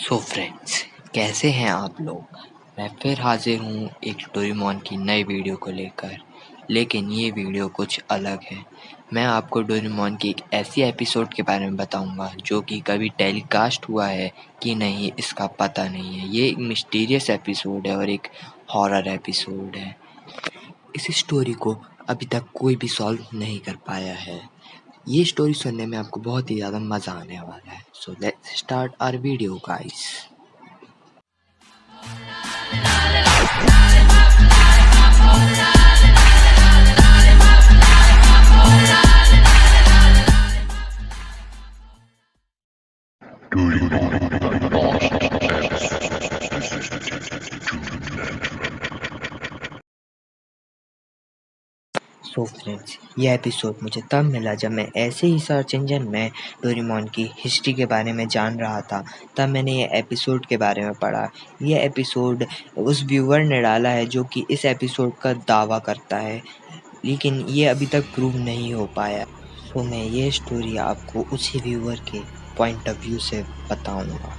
So friends, कैसे हैं आप लोग। मैं फिर हाजिर हूँ एक डोरेमोन की नई वीडियो को लेकर। लेकिन ये वीडियो कुछ अलग है। मैं आपको डोरेमोन की एक ऐसी एपिसोड के बारे में बताऊंगा जो कि कभी टेलीकास्ट हुआ है कि नहीं, इसका पता नहीं है। ये एक मिस्टीरियस एपिसोड है और एक हॉरर एपिसोड है। इस स्टोरी को अभी तक कोई भी सॉल्व नहीं कर पाया है। ये स्टोरी सुनने में आपको बहुत ही ज़्यादा मज़ा आने वाला है। So let's start our video guys. So friends, ये एपिसोड मुझे तब मिला जब मैं ऐसे ही सर्च इंजन में डोरेमोन की हिस्ट्री के बारे में जान रहा था। तब मैंने ये एपिसोड के बारे में पढ़ा। ये एपिसोड उस व्यूअर ने डाला है जो कि इस एपिसोड का दावा करता है, लेकिन ये अभी तक प्रूव नहीं हो पाया। तो मैं ये स्टोरी आपको उसी व्यूअर के पॉइंट ऑफ व्यू से बताऊंगा।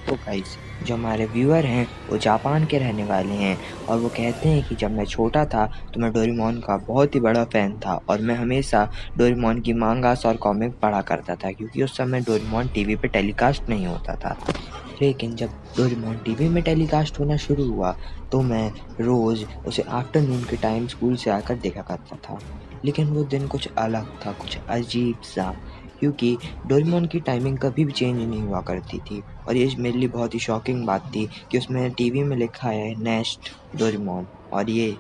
तो गाइस, जो हमारे व्यूअर हैं वो जापान के रहने वाले हैं और वो कहते हैं कि जब मैं छोटा था तो मैं डोरेमोन का बहुत ही बड़ा फ़ैन था और मैं हमेशा डोरेमोन की मांगास और कॉमिक पढ़ा करता था, क्योंकि उस समय डोरेमोन टीवी पे टेलीकास्ट नहीं होता था। लेकिन जब डोरेमोन टीवी में टेलीकास्ट होना शुरू हुआ तो मैं रोज़ उसे आफ्टरनून के टाइम स्कूल से आकर देखा करता था। लेकिन वो दिन कुछ अलग था, कुछ अजीब सा, क्योंकि डोरेमोन की टाइमिंग कभी भी चेंज नहीं हुआ करती थी। और ये मेरे लिए बहुत ही शॉकिंग बात थी कि उसमें टीवी में लिखा है नेक्स्ट डोरेमोन और ये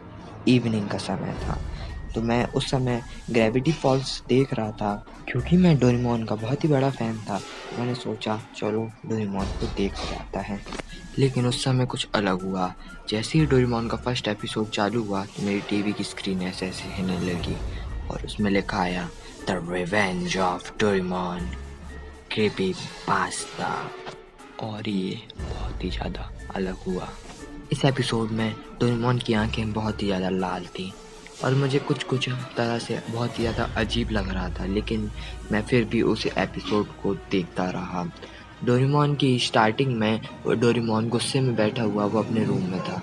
इवनिंग का समय था। तो मैं उस समय ग्रेविटी फॉल्स देख रहा था। क्योंकि मैं डोरेमोन का बहुत ही बड़ा फ़ैन था, मैंने सोचा चलो डोरेमोन को देखा जाता है। लेकिन उस समय कुछ अलग हुआ। जैसे ही डोरेमोन का फर्स्ट एपिसोड चालू हुआ तो मेरी टीवी की स्क्रीन ऐसे ऐसे हिलने लगी और उसमें लिखा आया the revenge of Doraemon creepy pasta. और ये बहुत ही ज़्यादा अलग हुआ। इस एपिसोड में डोरेमोन की आंखें बहुत ही ज़्यादा लाल थी और मुझे कुछ कुछ तरह से बहुत ही ज़्यादा अजीब लग रहा था, लेकिन मैं फिर भी उस एपिसोड को देखता रहा। डोरेमोन की स्टार्टिंग में डोरेमोन गुस्से में बैठा हुआ वो अपने रूम में था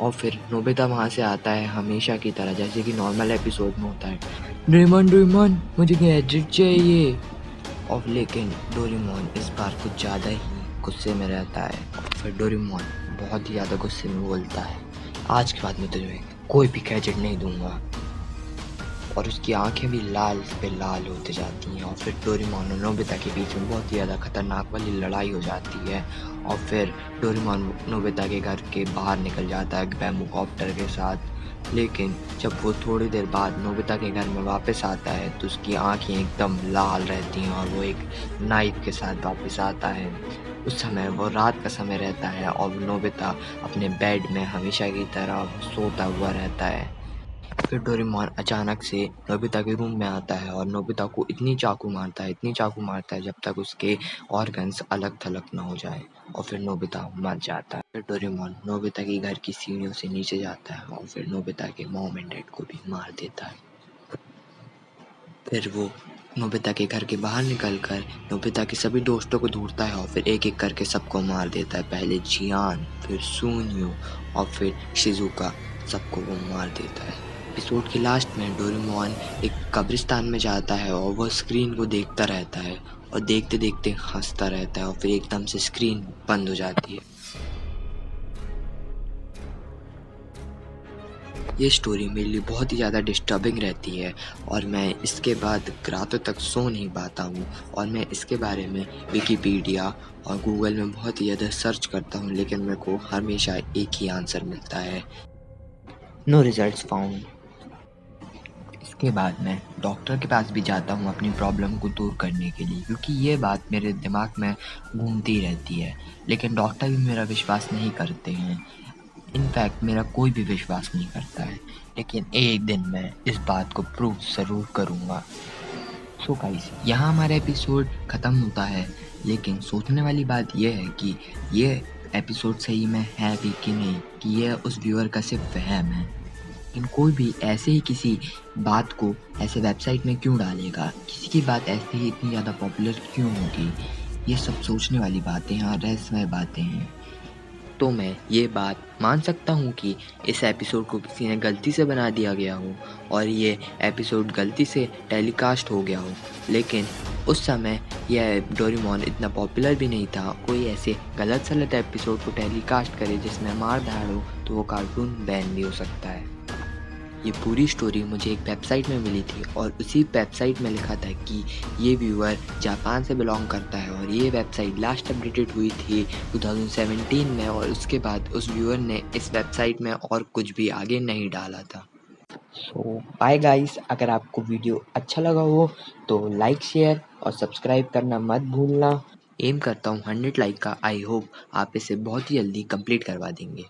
और फिर नोबिता वहाँ से आता है हमेशा की तरह, जैसे कि नॉर्मल एपिसोड में होता है, डोरेमोन डोरेमोन मुझे गैजेट चाहिए। और लेकिन डोरेमोन इस बार कुछ ज़्यादा ही गुस्से में रहता है और फिर डोरेमोन बहुत ही ज़्यादा गुस्से में बोलता है, आज के बाद मैं तुझे कोई भी गैजेट नहीं दूंगा। और उसकी आंखें भी लाल पे लाल होते जाती हैं और फिर डोरेमोन और नोबिता के बीच में बहुत ही ज़्यादा खतरनाक वाली लड़ाई हो जाती है। और फिर डोरेमोन नोबिता के घर के बाहर निकल जाता है बैम्बू कॉप्टर के साथ। लेकिन जब वो थोड़ी देर बाद नोबिता के घर में वापस आता है तो उसकी आंखें एकदम लाल रहती हैं और वो एक नाइफ के साथ वापस आता है। उस समय वो रात का समय रहता है और नोबिता अपने बेड में हमेशा की तरह सोता हुआ रहता है। फिर डोरेमोन अचानक से नोबिता के रूम में आता है और नोबिता को इतनी चाकू मारता है जब तक उसके ऑर्गन्स अलग थलग ना हो जाए और फिर नोबिता मर जाता है। फिर डोरेमोन नोबिता की घर की सीढ़ियों से नीचे जाता है और फिर नोबिता के मॉम एंड डैड को भी मार देता है। फिर वो नोबिता के घर के बाहर निकलकर नोबिता के सभी दोस्तों को ढूंढता है और फिर एक एक करके सबको मार देता है। पहले जियान, फिर सुनियो और फिर शिजुका, सबको वो मार देता है। एपिसोड के लास्ट में डोरेमोन एक कब्रिस्तान में जाता है और वो स्क्रीन को देखता रहता है और देखते देखते हंसता रहता है और फिर एकदम से स्क्रीन बंद हो जाती है। ये स्टोरी मेरे लिए बहुत ही ज़्यादा डिस्टर्बिंग रहती है और मैं इसके बाद रातों तक सो नहीं पाता हूँ और मैं इसके बारे में विकिपीडिया और गूगल में बहुत ही ज़्यादा सर्च करता हूँ, लेकिन मेरे को हमेशा एक ही आंसर मिलता है, नो रिजल्ट्स फाउंड। इसके बाद मैं डॉक्टर के पास भी जाता हूँ अपनी प्रॉब्लम को दूर करने के लिए, क्योंकि ये बात मेरे दिमाग में घूमती रहती है, लेकिन डॉक्टर भी मेरा विश्वास नहीं करते हैं। इनफैक्ट मेरा कोई भी विश्वास नहीं करता है, लेकिन एक दिन मैं इस बात को प्रूव ज़रूर करूँगा। सो गाइस, यहाँ हमारा एपिसोड ख़त्म होता है, लेकिन सोचने वाली बात यह है कि ये एपिसोड सही में है भी कि नहीं, कि यह उस व्यूअर का सिर्फ वहम है। लेकिन कोई भी ऐसे ही किसी बात को ऐसे वेबसाइट में क्यों डालेगा, किसी की बात ऐसे ही इतनी ज़्यादा पॉपुलर क्यों होगी। ये सब सोचने वाली बातें हैं और रहस्यमय बातें हैं। तो मैं ये बात मान सकता हूँ कि इस एपिसोड को किसी ने गलती से बना दिया गया हो और ये एपिसोड गलती से टेलीकास्ट हो गया हो। लेकिन उस समय यह डोरेमोन इतना पॉपुलर भी नहीं था। कोई ऐसे गलत-सलत एपिसोड को टेलीकास्ट करे जिसमें मार-धाड़ हो तो वो कार्टून बैन भी हो सकता है। ये पूरी स्टोरी मुझे एक वेबसाइट में मिली थी और उसी वेबसाइट में लिखा था कि ये व्यूअर जापान से बिलोंग करता है और ये वेबसाइट लास्ट अपडेटेड हुई थी 2017 में और उसके बाद उस व्यूअर ने इस वेबसाइट में और कुछ भी आगे नहीं डाला था। सो बाय गाइस, अगर आपको वीडियो अच्छा लगा हो तो लाइक शेयर और सब्सक्राइब करना मत भूलना। एम करता हूँ 100 लाइक का। आई होप आप इसे बहुत ही जल्दी कंप्लीट करवा देंगे।